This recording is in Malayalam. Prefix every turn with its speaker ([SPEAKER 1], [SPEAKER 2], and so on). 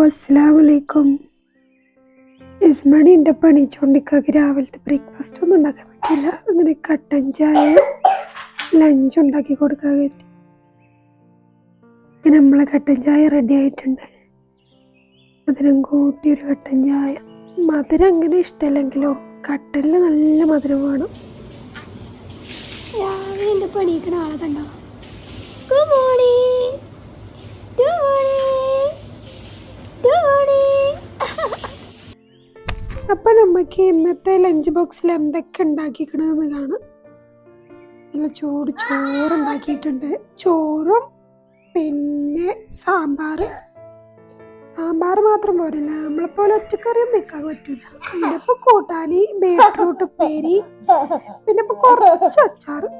[SPEAKER 1] അസ്സലാമലൈക്കും. ഇസ്മണി എൻ്റെ പണി ചൂണ്ടിക്കാക്കി രാവിലത്തെ ബ്രേക്ക്ഫാസ്റ്റ് ഒന്നും ഉണ്ടാക്കാൻ പറ്റില്ല. അങ്ങനെ കട്ടൻ ചായ ലഞ്ച് ഉണ്ടാക്കി കൊടുക്കാൻ പറ്റി. അങ്ങനെ നമ്മളെ കട്ടൻ ചായ റെഡി ആയിട്ടുണ്ട്. മധുരം കൂട്ടി ഒരു കട്ടൻ ചായ. മധുരം അങ്ങനെ ഇഷ്ടമല്ലെങ്കിലോ കട്ടനിൽ നല്ല മധുരം വേണം. രാവിലെ എൻ്റെ പണിയിക്കണ ആളെ കണ്ടോ? Good morning. അപ്പം നമുക്ക് ഇന്നത്തെ ലഞ്ച് ബോക്സിൽ എന്തൊക്കെ ഉണ്ടാക്കിക്കണമെന്ന് കാണാം. നല്ല ചൂട് ചോറുണ്ടാക്കിയിട്ടുണ്ട്. ചോറും പിന്നെ സാമ്പാർ മാത്രം പോരില്ല, നമ്മളെപ്പോലെ ഒറ്റക്കറിയും വെക്കാൻ പറ്റില്ല. ഇതിപ്പോൾ കൂട്ടാനി, ബീട്രൂട്ട് ഉപ്പേരി, പിന്നെ ഇപ്പോൾ കുറച്ച് അച്ചാറ്.